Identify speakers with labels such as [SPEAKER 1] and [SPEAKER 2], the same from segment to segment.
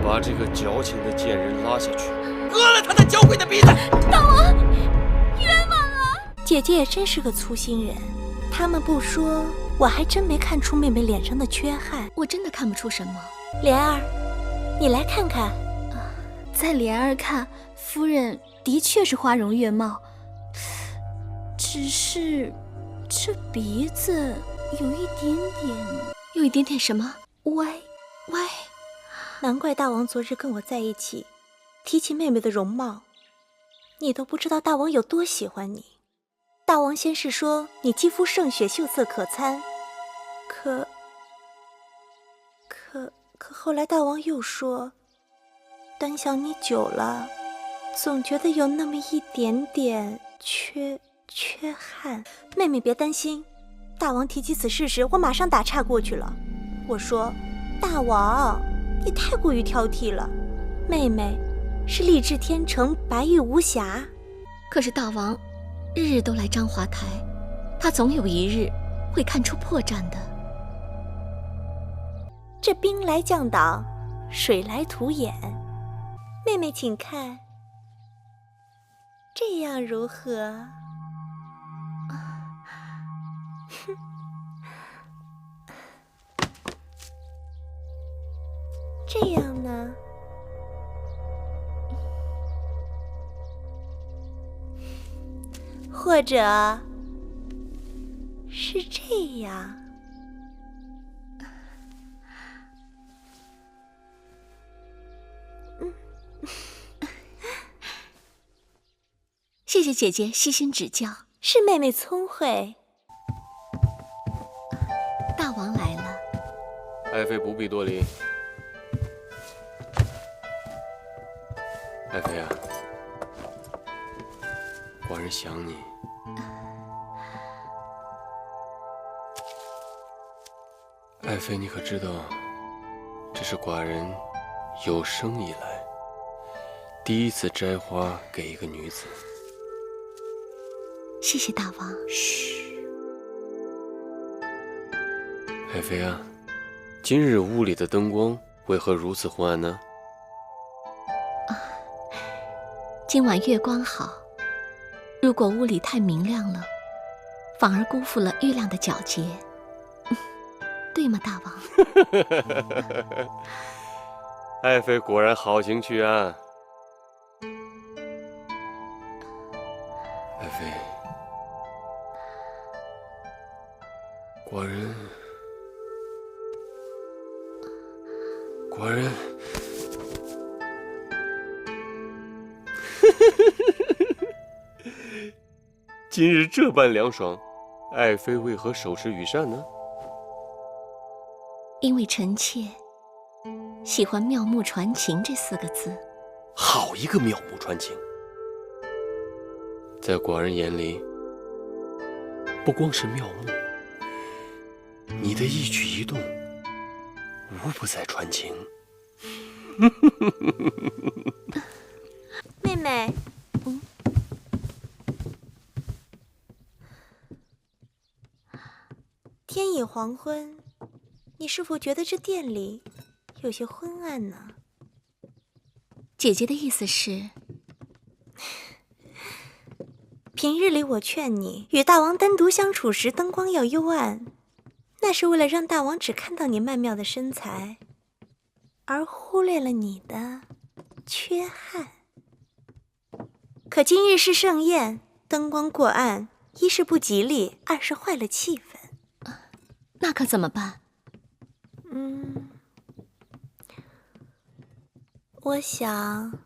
[SPEAKER 1] 把这个矫情的贱人拉下去，割了他的娇贵的鼻子！
[SPEAKER 2] 大王，冤枉啊！姐姐也真是个粗心人，他们不说，我还真没看出妹妹脸上的缺憾。
[SPEAKER 3] 我真的看不出什么。
[SPEAKER 2] 莲儿，你来看看。
[SPEAKER 3] 在莲儿看，夫人的确是花容月貌，只是这鼻子有一点点什么歪。
[SPEAKER 2] 难怪大王昨日跟我在一起，提起妹妹的容貌，你都不知道大王有多喜欢你。大王先是说你肌肤胜雪，秀色可餐，可后来大王又说，端详你久了，总觉得有那么一点点缺憾。妹妹别担心，大王提起此事时，我马上打岔过去了。我说，大王，你太过于挑剔了，妹妹是丽质天成，白玉无瑕。
[SPEAKER 3] 可是大王日日都来章华台，他总有一日会看出破绽的。
[SPEAKER 2] 这兵来将挡，水来土掩。妹妹请看，这样如何？这样呢？或者是这样？
[SPEAKER 3] 谢谢姐姐悉心指教，
[SPEAKER 2] 是妹妹聪慧。
[SPEAKER 3] 大王来了。
[SPEAKER 1] 爱妃不必多礼。爱妃啊，寡人想你。爱妃，你可知道，这是寡人有生以来第一次摘花给一个女子。
[SPEAKER 3] 谢谢大王。
[SPEAKER 1] 嘘，爱妃啊，今日屋里的灯光为何如此昏暗呢？
[SPEAKER 3] 今晚月光好，如果屋里太明亮了，反而辜负了月亮的皎洁，对吗，大王？
[SPEAKER 1] 爱妃果然好情趣啊！爱妃，寡人今日这般凉爽，爱妃为何手持羽扇呢？
[SPEAKER 3] 因为臣妾喜欢妙目传情这4个字。
[SPEAKER 1] 好一个妙目传情！在寡人眼里，不光是妙目，你的一举一动无不在传情。
[SPEAKER 2] 妹妹，天已黄昏，你是否觉得这店里有些昏暗呢？
[SPEAKER 3] 姐姐的意思是，
[SPEAKER 2] 平日里我劝你与大王单独相处时灯光要幽暗，那是为了让大王只看到你曼妙的身材，而忽略了你的缺憾。可今日是盛宴，灯光过暗，一是不吉利，二是坏了气氛。
[SPEAKER 3] 那可怎么办？
[SPEAKER 2] 我想，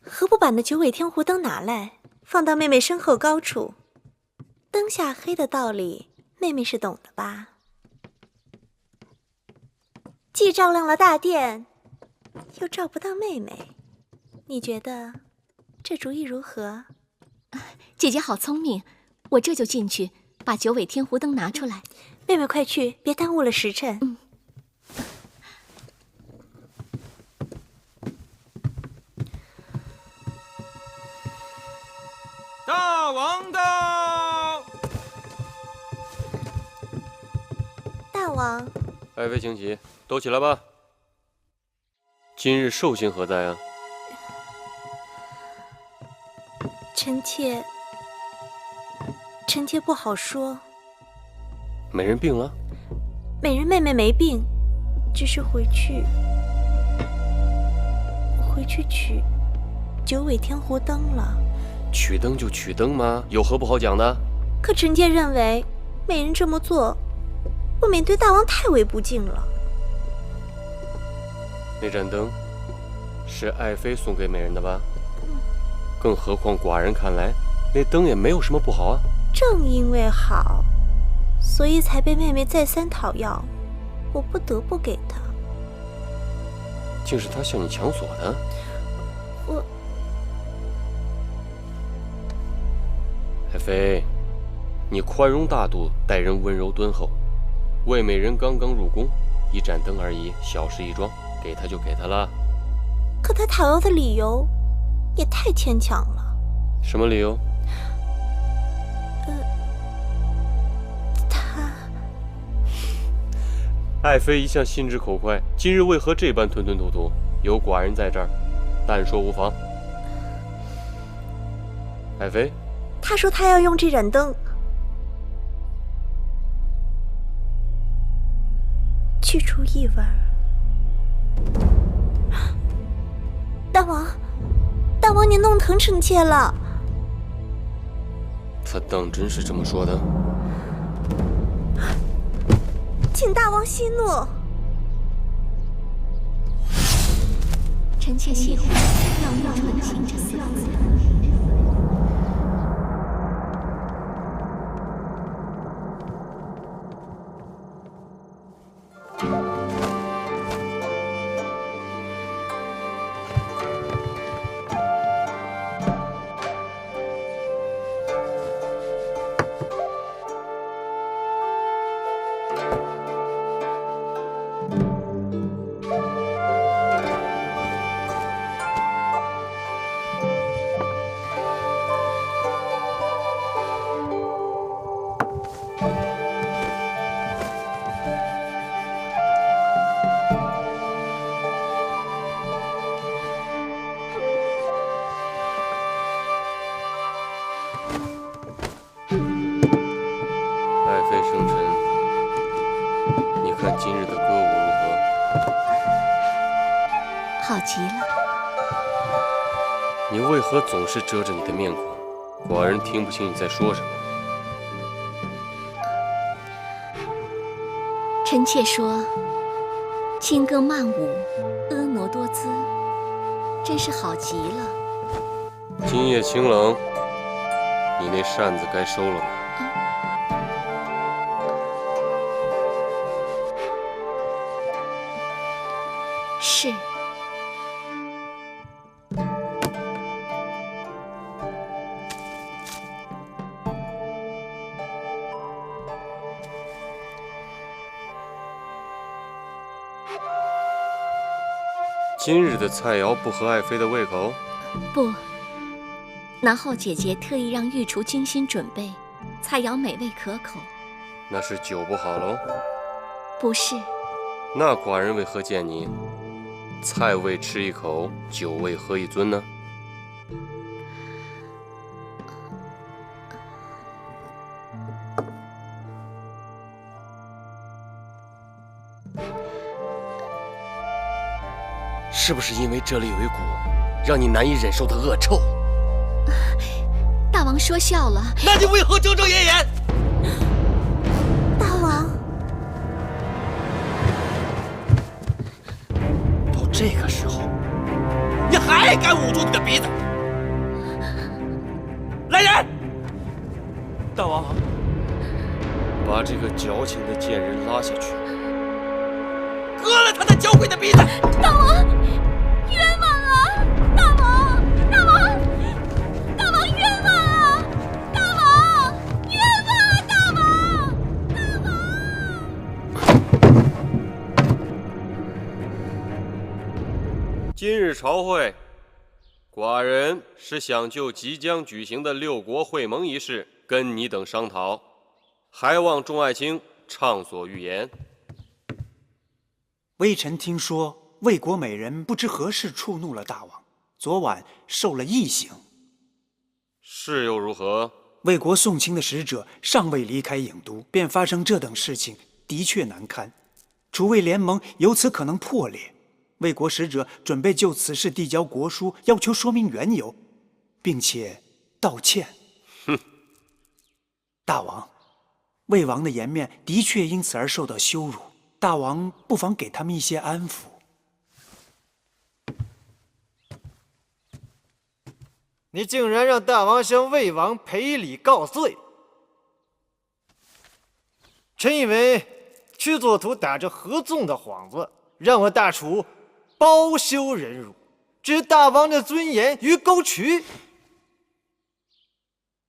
[SPEAKER 2] 何不把那9尾天湖灯拿来，放到妹妹身后高处？灯下黑的道理，妹妹是懂的吧？既照亮了大殿，又照不到妹妹，你觉得这主意如何？
[SPEAKER 3] 姐姐好聪明，我这就进去把9尾天湖灯拿出来。
[SPEAKER 2] 妹妹快去，别耽误了时辰。
[SPEAKER 4] 大王到！
[SPEAKER 2] 大王，
[SPEAKER 1] 爱妃请起，都起来吧。今日寿星何在啊？
[SPEAKER 2] 臣妾不好说。
[SPEAKER 1] 美人病了？
[SPEAKER 2] 美人妹妹没病，只是回去取九尾天狐灯了。
[SPEAKER 1] 取灯就取灯吗？有何不好讲的？
[SPEAKER 2] 可臣妾认为，美人这么做，未免对大王太为不敬了。
[SPEAKER 1] 那盏灯是爱妃送给美人的吧？更何况寡人看来，那灯也没有什么不好啊。
[SPEAKER 2] 正因为好，所以才被妹妹再三讨要，我不得不给她。
[SPEAKER 1] 竟是她向你抢索的？爱妃，你宽容大度，待人温柔敦厚。魏美人刚刚入宫，一盏灯而已，小事一桩，给她就给她了。
[SPEAKER 2] 可她讨要的理由也太牵强了。
[SPEAKER 1] 什么理由？爱妃一向心直口快，今日为何这般吞吞吐吐？有寡人在这儿，但说无妨。爱妃，
[SPEAKER 2] 他说他要用这盏灯去除异味。大王，你弄疼臣妾了。
[SPEAKER 1] 他当真是这么说的？
[SPEAKER 2] 请大王息怒。
[SPEAKER 3] 臣妾喜欢“妙语传情”这4个字。
[SPEAKER 1] 爱妃生辰，你看今日的歌舞如何？
[SPEAKER 3] 好极了。
[SPEAKER 1] 你为何总是遮着你的面孔？寡人听不清你在说什么。
[SPEAKER 3] 臣妾说，轻歌曼舞，婀娜多姿，真是好极了。
[SPEAKER 1] 今夜清冷，你那扇子该收了吧？
[SPEAKER 3] 是。
[SPEAKER 1] 今日的菜肴不合爱妃的胃口？
[SPEAKER 3] 不，南后姐姐特意让御厨精心准备，菜肴美味可口。
[SPEAKER 1] 那是酒不好喽？
[SPEAKER 3] 不是。
[SPEAKER 1] 那寡人为何见你菜未吃一口，酒未喝一樽呢？是不是因为这里有一股让你难以忍受的恶臭？
[SPEAKER 3] 大王说笑了。
[SPEAKER 1] 那你为何遮遮掩掩？
[SPEAKER 2] 大王，
[SPEAKER 1] 到这个时候，你还敢捂住你的鼻子？来人！
[SPEAKER 4] 大王，
[SPEAKER 1] 把这个矫情的贱人拉下去，割了他那娇贵的鼻子！
[SPEAKER 3] 大王，冤枉啊！大王，大王，大王冤枉啊！大王，冤枉啊！大王，大王。
[SPEAKER 1] 今日朝会，寡人是想就即将举行的六国会盟一事跟你等商讨，还望众爱卿畅所欲言。
[SPEAKER 5] 微臣听说魏国美人不知何事触怒了大王，昨晚受了异刑。
[SPEAKER 1] 是又如何？
[SPEAKER 5] 魏国送亲的使者尚未离开郢都，便发生这等事情，的确难堪。楚魏联盟由此可能破裂。魏国使者准备就此事递交国书，要求说明缘由，并且道歉。
[SPEAKER 1] 哼！
[SPEAKER 5] 大王，魏王的颜面的确因此而受到羞辱，大王不妨给他们一些安抚。
[SPEAKER 6] 你竟然让大王向魏王赔礼告罪！臣以为屈作图打着合纵的幌子，让我大楚包羞忍辱，置大王的尊严于沟渠。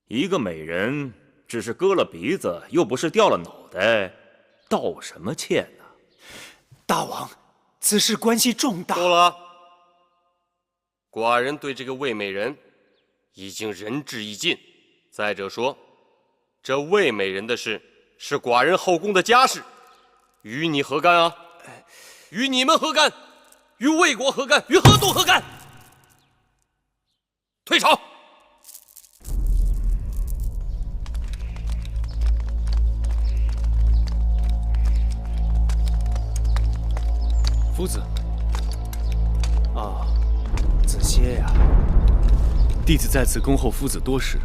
[SPEAKER 7] 一个美人只是割了鼻子，又不是掉了脑袋，道什么歉呢？
[SPEAKER 5] 大王，此事关系重大。
[SPEAKER 1] 够了！寡人对这个魏美人已经仁至义尽。再者说，这魏美人的事是寡人后宫的家事，与你何干啊？与你们何干？与魏国何干？与河东何干？退朝！
[SPEAKER 4] 夫子。
[SPEAKER 5] 啊，子歇呀。
[SPEAKER 4] 弟子在此恭候夫子多时，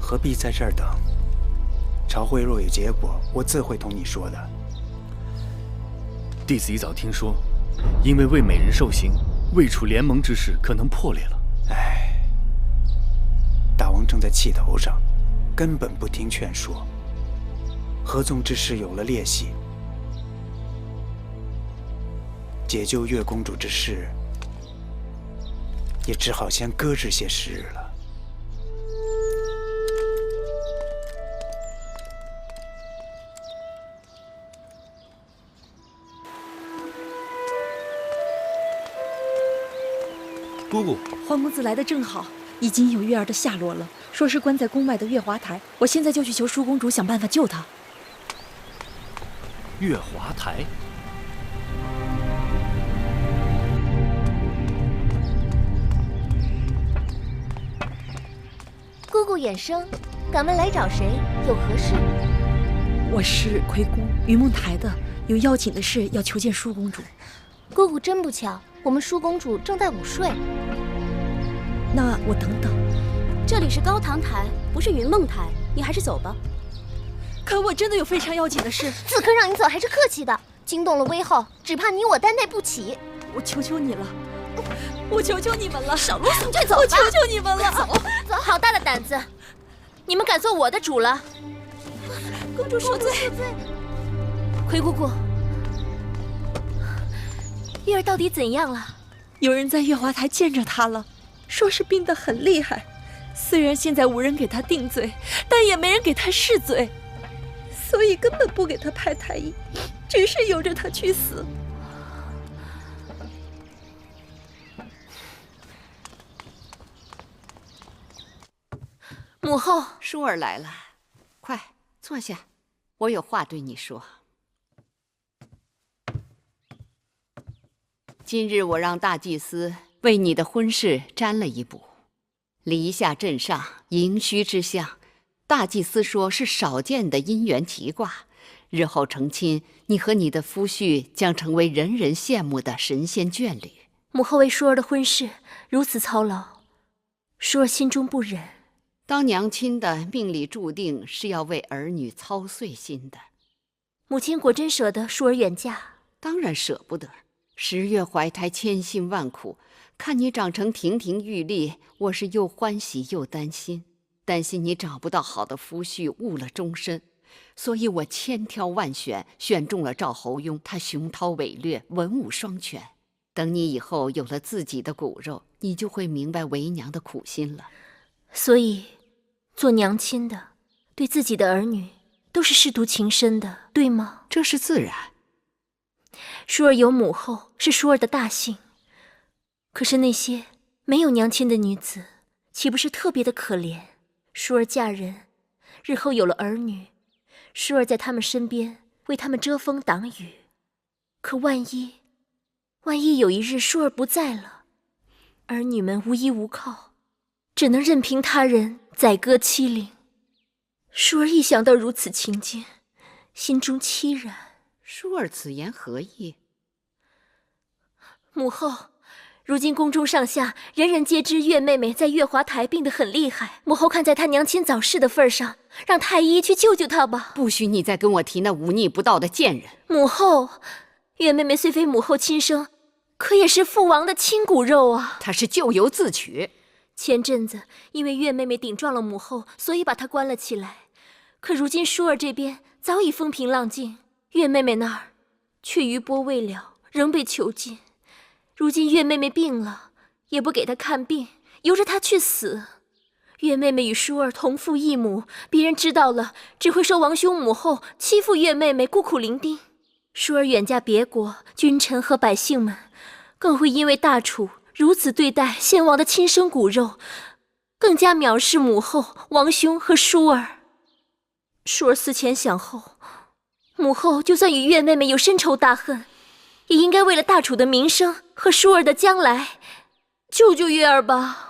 [SPEAKER 5] 何必在这儿等？朝会若有结果，我自会同你说的。
[SPEAKER 4] 弟子一早听说，因为魏美人受刑，魏楚联盟之事可能破裂了。
[SPEAKER 5] 唉，大王正在气头上，根本不听劝说。合纵之事有了裂隙，解救月公主之事，也只好先搁置些时日了。
[SPEAKER 4] 姑姑，
[SPEAKER 8] 桓公子来的正好，已经有月儿的下落了，说是关在宫外的月华台。我现在就去求舒公主想办法救她。
[SPEAKER 4] 月华台。
[SPEAKER 9] 姑姑远生，敢问来找谁？有何事？
[SPEAKER 8] 我是魁姑云梦台的，有要紧的事要求见舒公主。
[SPEAKER 9] 姑姑真不巧，我们舒公主正在午睡。
[SPEAKER 8] 那我等等。
[SPEAKER 10] 这里是高堂台，不是云梦台，你还是走吧。
[SPEAKER 8] 可我真的有非常要紧的事。
[SPEAKER 9] 此刻让你走还是客气的，惊动了威后，只怕你我担待不起。
[SPEAKER 8] 我求求你了，我求求你们了，
[SPEAKER 10] 少啰嗦，你就走吧。
[SPEAKER 8] 我求求你们了，
[SPEAKER 10] 走走，好大的胆子！你们敢做我的主了？
[SPEAKER 8] 公主恕罪。
[SPEAKER 10] 魁姑姑，月儿到底怎样了？
[SPEAKER 8] 有人在月华台见着她了，说是病得很厉害。虽然现在无人给她定罪，但也没人给她释罪，所以根本不给她拍太医，只是由着她去死。
[SPEAKER 10] 母后，
[SPEAKER 11] 舒儿来了，快坐下，我有话对你说。今日我让大祭司为你的婚事占了一卜，离下镇上迎虚之象，大祭司说是少见的姻缘奇卦，日后成亲，你和你的夫婿将成为人人羡慕的神仙眷侣。
[SPEAKER 10] 母后为舒儿的婚事如此操劳，舒儿心中不忍。
[SPEAKER 11] 当娘亲的命里注定是要为儿女操碎心的。
[SPEAKER 10] 母亲果真舍得舒儿远嫁？
[SPEAKER 11] 当然舍不得。10月怀胎，千辛万苦，看你长成亭亭玉立，我是又欢喜又担心。担心你找不到好的夫婿，误了终身，所以我千挑万选，选中了赵侯雍。他雄韬伟略，文武双全。等你以后有了自己的骨肉，你就会明白为娘的苦心了。
[SPEAKER 10] 所以，做娘亲的对自己的儿女都是舐犊情深的，对吗？
[SPEAKER 11] 这是自然。
[SPEAKER 10] 舒儿有母后是舒儿的大幸，可是那些没有娘亲的女子，岂不是特别的可怜？舒儿嫁人，日后有了儿女，舒儿在他们身边为他们遮风挡雨。可万一万一有一日舒儿不在了，儿女们无依无靠，只能任凭他人宰割欺凌。舒儿一想到如此情景，心中凄然。
[SPEAKER 11] 舒儿此言何意？
[SPEAKER 10] 母后，如今宫中上下人人皆知月妹妹在月华台病得很厉害，母后看在她娘亲早逝的份上，让太医去救救她吧。
[SPEAKER 11] 不许你再跟我提那忤逆不道的贱人！
[SPEAKER 10] 母后，月妹妹虽非母后亲生，可也是父王的亲骨肉啊。
[SPEAKER 11] 她是咎由自取。
[SPEAKER 10] 前阵子因为月妹妹顶撞了母后，所以把她关了起来。可如今舒儿这边早已风平浪静，月妹妹那儿却余波未了，仍被囚禁。如今月妹妹病了，也不给她看病，由着她去死。月妹妹与舒儿同父异母，别人知道了，只会说王兄母后欺负月妹妹孤苦伶仃。舒儿远嫁别国，君臣和百姓们更会因为大楚如此对待先王的亲生骨肉，更加藐视母后、王兄和舒儿。舒儿思前想后，母后就算与月妹妹有深仇大恨，也应该为了大楚的名声和舒儿的将来，救救月儿吧。